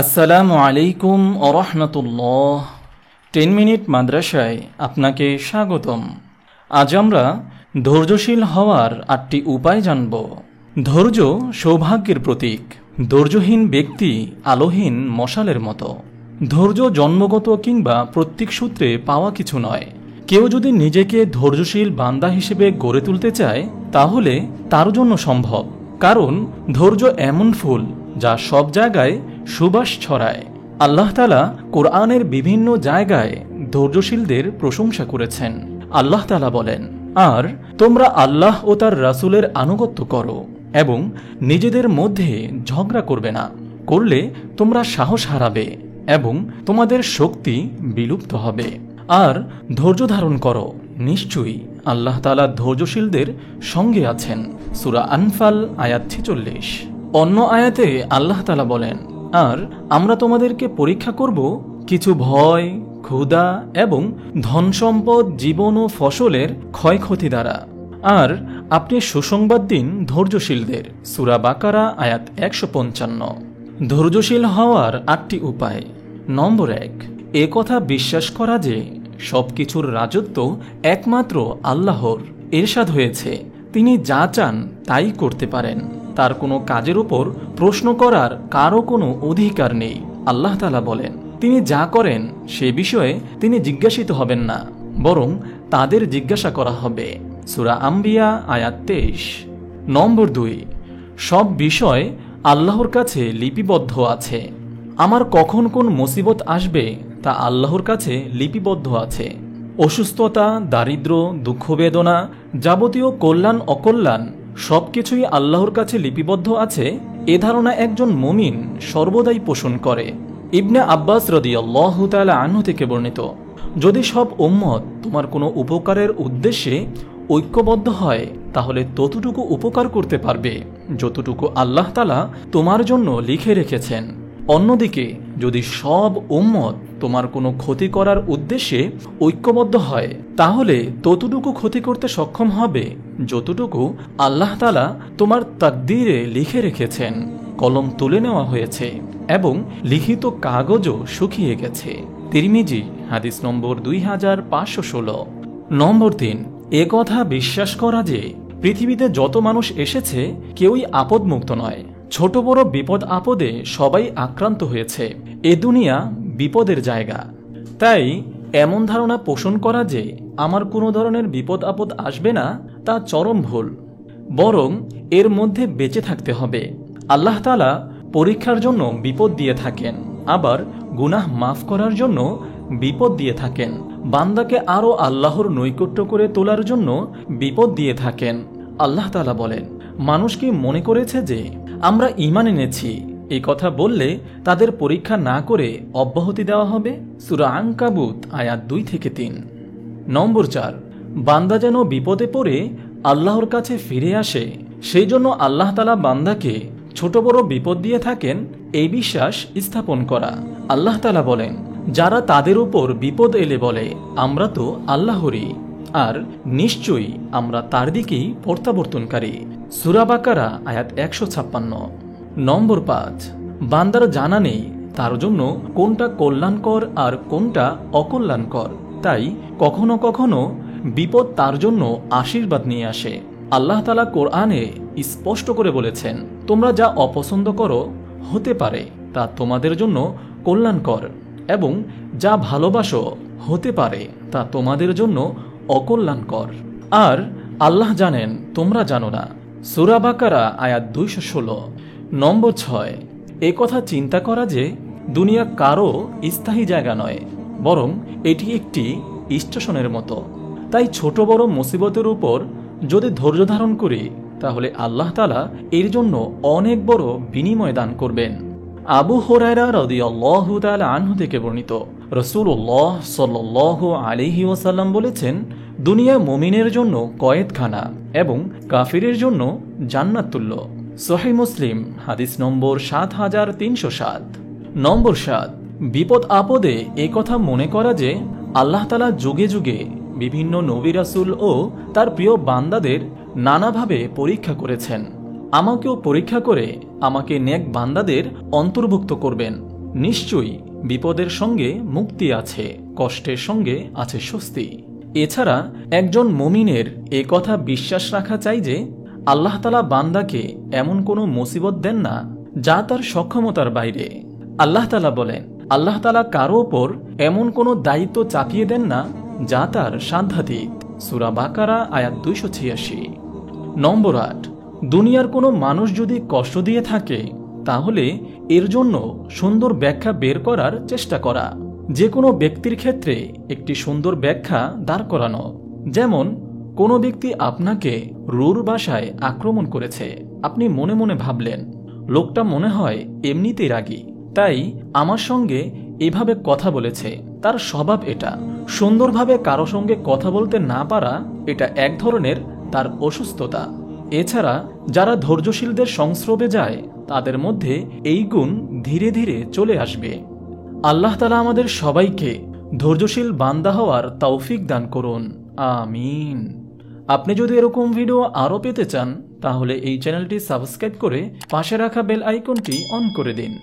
আসসালামু আলাইকুম ওরহমতুল্লাহ। 10 মিনিট মাদ্রাসায় আপনাকে স্বাগতম। আজ আমরা ধৈর্যশীল হওয়ার 8টি উপায় জানব। ধৈর্য সৌভাগ্যের প্রতীক। ধৈর্যহীন ব্যক্তি আলোহীন মশালের মতো। ধৈর্য জন্মগত কিংবা প্রত্যেক সূত্রে পাওয়া কিছু নয়। কেউ যদি নিজেকে ধৈর্যশীল বান্দা হিসেবে গড়ে তুলতে চায় তাহলে তার জন্য সম্ভব, কারণ ধৈর্য এমন ফুল যা সব জায়গায় সুবাস ছড়ায়। আল্লাহ তাআলা কোরআনের বিভিন্ন জায়গায় ধৈর্যশীলদের প্রশংসা করেছেন। আল্লাহ তাআলা বলেন, আর তোমরা আল্লাহ ও তার রাসূলের আনুগত্য করো এবং নিজেদের মধ্যে ঝগড়া করবে না, করলে তোমরা সাহস হারাবে এবং তোমাদের শক্তি বিলুপ্ত হবে। আর ধৈর্য ধারণ করো, নিশ্চয়ই আল্লাহ তাআলা ধৈর্যশীলদের সঙ্গে আছেন। সূরা আনফাল আয়াত 46। অন্য আয়াতে আল্লাহ তাআলা বলেন, আর আমরা তোমাদেরকে পরীক্ষা করব কিছু ভয়, ক্ষুধা এবং ধন সম্পদ, জীবন ও ফসলের ক্ষয়ক্ষতি দ্বারা, আর আপনি সুসংবাদ দিন ধৈর্যশীলদের। সূরা বাকারা আয়াত 155। ধৈর্যশীল হওয়ার 8টি উপায়। নম্বর 1, এ কথা বিশ্বাস করা যে সবকিছুর রাজত্ব একমাত্র আল্লাহর। ইরশাদ হয়েছে, তিনি যা চান তাই করতে পারেন, তার কোনো কাজের উপর প্রশ্ন করার কারো কোনো অধিকার নেই। আল্লাহ তাআলা বলেন, তিনি যা করেন সে বিষয়ে তিনি জিজ্ঞাসিত হবেন না, বরং তাদের জিজ্ঞাসা করা হবে। সূরা আম্বিয়া আয়াত 23। নম্বর 2, সব বিষয় আল্লাহর কাছে লিপিবদ্ধ আছে। আমার কখন কোন মুসিবত আসবে তা আল্লাহর কাছে লিপিবদ্ধ আছে। অসুস্থতা, দারিদ্র, দুঃখ, বেদনা, যাবতীয় কল্যাণ অকল্যাণ সবকিছুই আল্লাহর কাছে লিপিবদ্ধ আছে, এ ধারণা একজন মুমিন সর্বদাই পোষণ করে। ইবনে আব্বাস রাদিয়াল্লাহু তাআলা আনহু থেকে বর্ণিত, যদি সব উম্মত তোমার কোনো উপকারের উদ্দেশ্যে ঐক্যবদ্ধ হয় তাহলে ততটুকু উপকার করতে পারবে যতটুকু আল্লাহ তাআলা তোমার জন্য লিখে রেখেছেন। অন্যদিকে যদি সব উম্মত তোমার কোনো ক্ষতি করার উদ্দেশ্যে ঐক্যবদ্ধ হয় তাহলে ততটুকু ক্ষতি করতে সক্ষম হবে যতটুকু আল্লাহ তাআলা তোমার তাকদীরে লিখে রেখেছেন। কলম তুলে নেওয়া হয়েছে এবং লিখিত কাগজও শুকিয়ে গেছে। তিরমিজি হাদিস নম্বর 2516। নম্বর 3, এ কথা বিশ্বাস করা যে পৃথিবীতে যত মানুষ এসেছে কেউই আপদমুক্ত নয়। ছোট বড় বিপদ আপদে সবাই আক্রান্ত হয়েছে। এ দুনিয়া বিপদের জায়গা। তাই এমন ধারণা পোষণ করা যে আমার কোনো ধরনের বিপদ আপদ আসবে না তা চরম ভুল, বরং এর মধ্যে বেঁচে থাকতে হবে। আল্লাহ তাআলা পরীক্ষার জন্য বিপদ দিয়ে থাকেন, আবার গুনাহ মাফ করার জন্য বিপদ দিয়ে থাকেন। বান্দাকে আরও আল্লাহর নৈকট্য করে তোলার জন্য বিপদ দিয়ে থাকেন। আল্লাহ তাআলা বলেন, মানুষ কি মনে করেছে যে আমরা ঈমান এনেছি এই কথা বললে তাদের পরীক্ষা না করে অব্যাহতি দেওয়া হবে? সূরা আনকাবুত আয়াত 2-3। নম্বর 4, বান্দা যেন বিপদে পড়ে আল্লাহর কাছে ফিরে আসে সেই জন্য আল্লাহ তাআলা বান্দাকে ছোট বড় বিপদ দিয়ে থাকেন এই বিশ্বাস স্থাপন করা। আল্লাহ তাআলা বলেন, যারা তাদের উপর বিপদ এলে বলে আমরা তো আল্লাহরই, আর নিশ্চয়ই আমরা তার দিকেই প্রত্যাবর্তনকারী। সূরা বাকারা আয়াত 156। নম্বর 5, বান্দার জানা নেই তার জন্য কোনটা কল্যাণকর আর কোনটা অকল্যাণকর, তাই কখনো কখনো বিপদ তার জন্য আশীর্বাদ নিয়ে আসে। আল্লাহ তাআলা কোরআনে স্পষ্ট করে বলেছেন, তোমরা যা অপছন্দ করো হতে পারে তা তোমাদের জন্য কল্যাণকর, এবং যা ভালোবাসো হতে পারে তা তোমাদের জন্য অকল্যাণকর। আর আল্লাহ জানেন তোমরা জানো না। সূরা বাকারা আয়াত 216। নম্বর 6, এ কথা চিন্তা করা যে দুনিয়া কারো স্থায়ী জায়গা নয়, বরং এটি একটি স্টেশনের মতো। তাই ছোট বড় মুসিবতের উপর যদি ধৈর্য ধারণ করি তাহলে আল্লাহ তাআলা এর জন্য অনেক বড় বিনিময় দান করবেন। আবু হুরায়রা রাদিয়াল্লাহু তাআলা আনহু থেকে বর্ণিত, রাসূলুল্লাহ সাল্লাল্লাহু আলাইহি ওয়াসাল্লাম বলেছেন, দুনিয়া মুমিনের জন্য কয়েদখানা এবং কাফিরের জন্য জান্নাত তুল্য। সহিহ মুসলিম হাদিস নম্বর 7307। নম্বর 7, বিপদ আপদে এই কথা মনে করা যে আল্লাহ তাআলা যুগে যুগে বিভিন্ন নবী রাসূল ও তার প্রিয় বান্দাদের নানাভাবে পরীক্ষা করেছেন। আমাকেও পরীক্ষা করে আমাকে নেক বান্দাদের অন্তর্ভুক্ত করবেন। নিশ্চয়ই বিপদের সঙ্গে মুক্তি আছে, কষ্টের সঙ্গে আছে স্বস্তি। এছাড়া একজন মুমিনের এ কথা বিশ্বাস রাখা চাই যে আল্লাহ তাআলা বান্দাকে এমন কোনো মুসিবত দেন না যা তার সক্ষমতার বাইরে। আল্লাহ তাআলা বলেন, আল্লাহ তাআলা কারো ওপর এমন কোনো দায়িত্ব চাপিয়ে দেন না যা তার সাধ্যাতীত। সূরা বাকারা আয়াত 286। নম্বর 8, দুনিয়ার কোনো মানুষ যদি কষ্ট দিয়ে থাকে তাহলে এর জন্য সুন্দর ব্যাখ্যা বের করার চেষ্টা করা। যে কোনো ব্যক্তির ক্ষেত্রে একটি সুন্দর ব্যাখ্যা দাঁড় করানো। যেমন কোনো ব্যক্তি আপনাকে রূঢ় ভাষায় আক্রমণ করেছে, আপনি মনে মনে ভাবলেন লোকটা মনে হয় এমনিতেই রাগী, তাই আমার সঙ্গে এভাবে কথা বলেছে, তার স্বভাব এটা। সুন্দরভাবে কারো সঙ্গে কথা বলতে না পারা এটা এক ধরনের তার অসুস্থতা। এছাড়া যারা ধৈর্যশীলদের সংস্রবে যায় তাদের মধ্যে এই গুণ ধীরে ধীরে চলে আসবে। আল্লাহ তাআলা আমাদের সবাইকে ধৈর্যশীল বান্দা হওয়ার তৌফিক দান করুন, আমিন। আপনি যদি এরকম ভিডিও আরও পেতে চান তাহলে এই চ্যানেলটি সাবস্ক্রাইব করে পাশে রাখা বেল আইকনটি অন করে দিন।